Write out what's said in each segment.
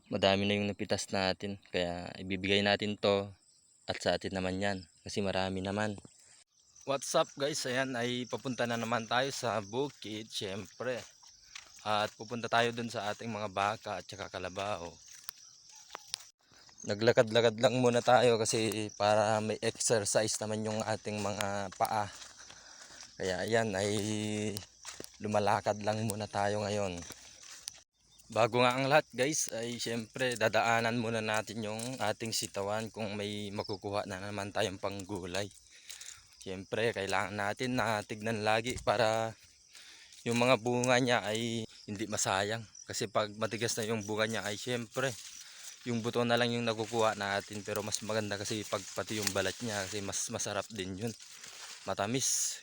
Madami na yung napitas natin, kaya ibibigay natin to at sa atin naman yan kasi marami naman. What's up guys, ayan ay papunta na naman tayo sa bukid syempre, at pupunta tayo dun sa ating mga baka at saka kalabaw. Naglakad-lakad lang muna tayo kasi para may exercise naman yung ating mga paa, kaya ayan ay lumalakad lang muna tayo ngayon. Bago nga ang lahat guys ay syempre dadaanan muna natin yung ating sitawan kung may makukuha na naman tayong panggulay. Syempre kailangan natin na tignan lagi para yung mga bunga niya ay hindi masayang. Kasi pag matigas na yung bunga niya ay syempre yung buto na lang yung nakukuha natin, pero mas maganda kasi pag pati yung balat niya kasi mas masarap din yun. Matamis.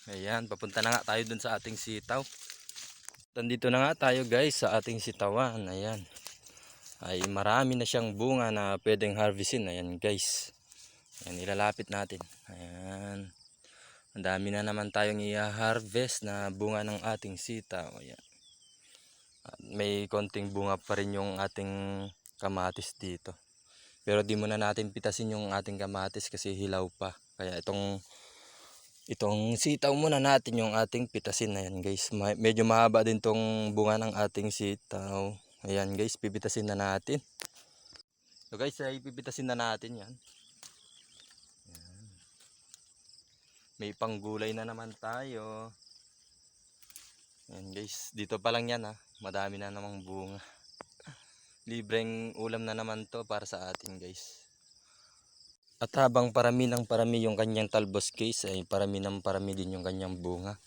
Ayan, papunta na nga tayo dun sa ating sitaw. Nandito na nga tayo guys sa ating sitawan. Ayan. Ay marami na siyang bunga na pwedeng harvestin. Ayan guys. Ayan, ilalapit natin. Ayan. Ang dami na naman tayong i-harvest na bunga ng ating sitaw. Ayan. At may konting bunga pa rin yung ating kamatis dito. Pero di muna natin pitasin yung ating kamatis kasi hilaw pa. Kaya itong sitaw muna natin yung ating pitasin. Ayan guys, medyo mahaba din tong bunga ng ating sitaw. Ayan guys, pipitasin na natin. So guys, ay pipitasin na natin yan. Ayan. May panggulay na naman tayo. Ayan guys, dito pa lang yan ha. Madami na namang bunga. Libreng ulam na naman to para sa atin guys. At habang parami ng parami yung kanyang talbos guys, ay parami ng parami din yung kanyang bunga.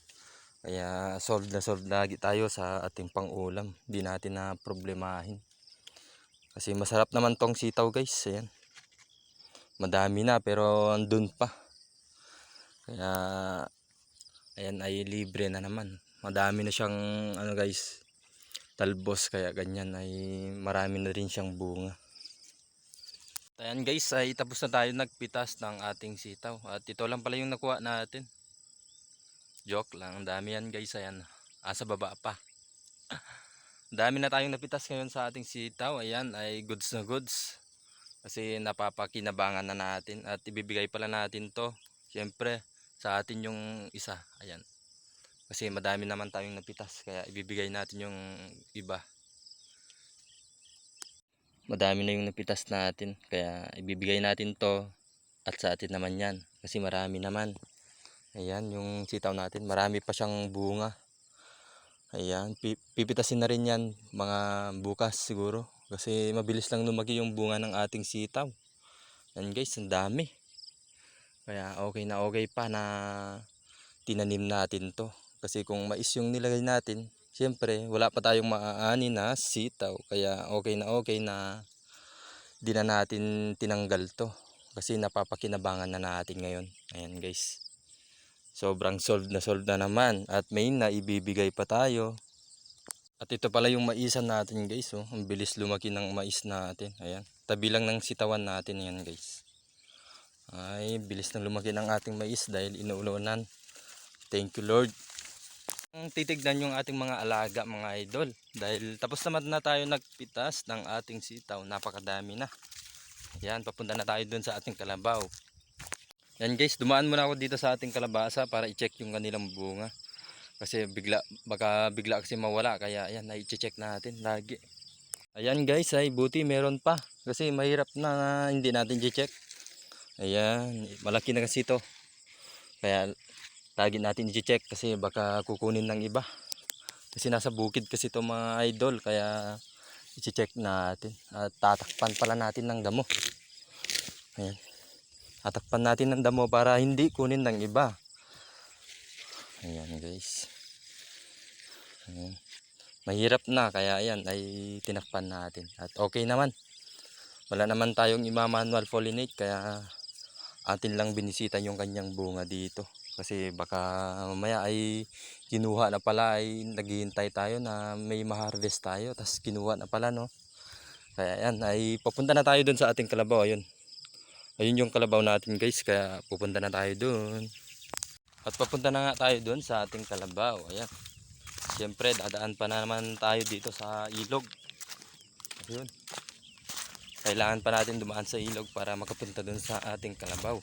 Kaya solve na solve lagi tayo sa ating pangulam. Hindi natin na problemahin. Kasi masarap naman tong sitaw guys. Ayan. Madami na pero andun pa. Kaya ayan ay libre na naman. Madami na siyang ano guys, talbos, kaya ganyan ay marami na rin siyang bunga. Ayan guys, ay tapos na tayo nagpitas ng ating sitaw. At ito lang pala yung nakuha natin. Joke lang, ang dami yan guys. Ayan, sa baba pa. Dami na tayong napitas ngayon sa ating sitaw. Ayan, ay goods na goods. Kasi napapakinabangan na natin. At ibibigay pala natin to syempre sa atin yung isa. Ayan. Kasi madami naman tayong napitas. Kaya ibibigay natin yung iba. Madami na yung napitas natin, kaya ibibigay natin to at sa atin naman yan kasi marami naman. Ayan yung sitaw natin, marami pa siyang bunga. Ayan, pipitasin na rin yan mga bukas siguro kasi mabilis lang lumaki yung bunga ng ating sitaw. Ayan guys, ang dami. Kaya okay na okay pa na tinanim natin to, kasi kung mais yung nilagay natin, siyempre wala pa tayong maaani na sitaw. Kaya okay na di na natin tinanggal to kasi napapakinabangan na natin ngayon. Ayan guys, sobrang solved na naman at may naibibigay pa tayo. At ito pala yung maisan natin guys, oh. Ang bilis lumaki ng mais natin. Ayan, tabi lang ng sitawan natin yan guys. Ay bilis na lumaki ng ating mais dahil inuulonan. Thank you Lord. Titignan yung ating mga alaga mga idol, dahil tapos naman na tayo nagpitas ng ating sitaw, napakadami na. Yan, papunta na tayo dun sa ating kalabaw. Yan guys, dumaan muna ako dito sa ating kalabasa para i-check yung kanilang bunga. Kasi baka bigla kasi mawala, kaya ayan, i-check natin lagi. Ayan guys, ay buti meron pa. Kasi mahirap na hindi natin i-check. Ayan, malaki na kasi ito. Kaya lagi natin i-check kasi baka kukunin ng iba. Kasi nasa bukid kasi ito mga idol, kaya i-check natin. At tatakpan pala natin ng damo. Ayan. Tatakpan natin ng damo para hindi kunin ng iba. Ayan guys. Ayan. Mahirap na, kaya ayan ay tinakpan natin. At okay naman. Wala naman tayong ima-manual pollinate, kaya atin lang binisita yung kanyang bunga dito. Kasi baka mamaya ay kinuha na pala, ay naghihintay tayo na may ma-harvest tayo, tapos kinuha na pala, no. Kaya ayan, ay papunta na tayo dun sa ating kalabaw. Ayun yung kalabaw natin guys, kaya pupunta na tayo dun. At papunta na nga tayo dun sa ating kalabaw. Ayan. Siyempre dadaan pa naman tayo dito sa ilog. Ayun. kailangan pa natin dumaan sa ilog para makapunta dun sa ating kalabaw.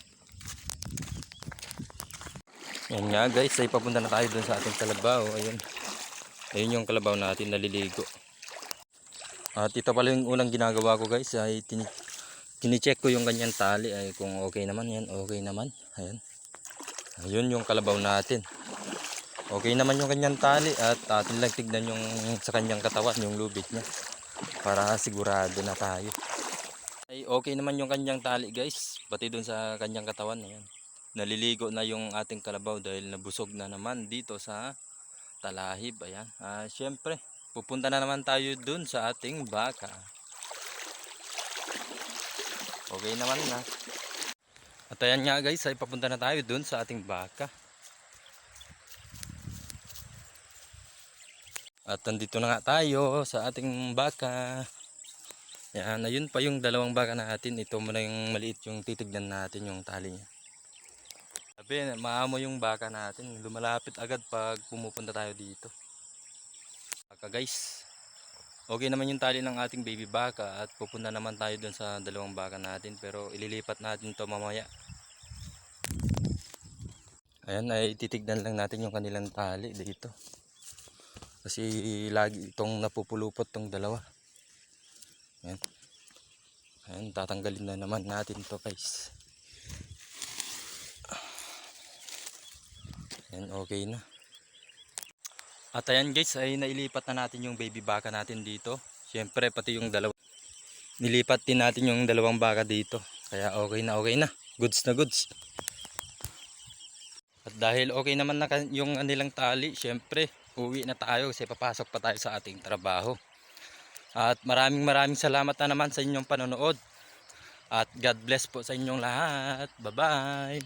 Yan nga guys, ay papunta na tayo dun sa ating kalabaw. Ayun. Ayun yung kalabaw natin naliligo. At ito pala yung unang ginagawa ko guys, ay tinicheck ko yung kanyang tali ay kung okay naman. Yan, okay naman. Ayan. Ayun yung kalabaw natin. Okay naman yung kanyang tali at atin lang tignan yung sa kanyang katawan, yung lubid niya. Para sigurado na tayo. Ay okay naman yung kanyang tali guys, pati dun sa kanyang katawan. Ayan. Naliligo na yung ating kalabaw dahil nabusog na naman dito sa talahib. Ayan. Syempre, pupunta na naman tayo dun sa ating baka. Okay naman na. At ayan nga guys, ay papunta na tayo dun sa ating baka. At nandito na nga tayo sa ating baka. Yan, ayun pa yung dalawang baka natin. Ito muna yung maliit yung titignan natin yung tali niya. Sabi, maamo yung baka natin. Lumalapit agad pag pumupunta tayo dito. Baka guys. Okay naman yung tali ng ating baby baka at pupunta naman tayo dun sa dalawang baka natin. Pero ililipat natin to mamaya. Ayan, ay titignan lang natin yung kanilang tali dito. Kasi lagi itong napupulupot tong dalawa. Ayan. Ayan, tatanggalin na naman natin to guys. Ayan, okay na. At ayan guys, ay nailipat na natin yung baby baka natin dito. Siyempre pati yung dalawa. Nilipat din natin yung dalawang baka dito. Kaya okay na, okay na. Goods na goods. At dahil okay naman na yung anilang tali, siyempre uwi na tayo kasi papasok pa tayo sa ating trabaho. At maraming salamat na naman sa inyong panonood. At God bless po sa inyong lahat. Bye bye.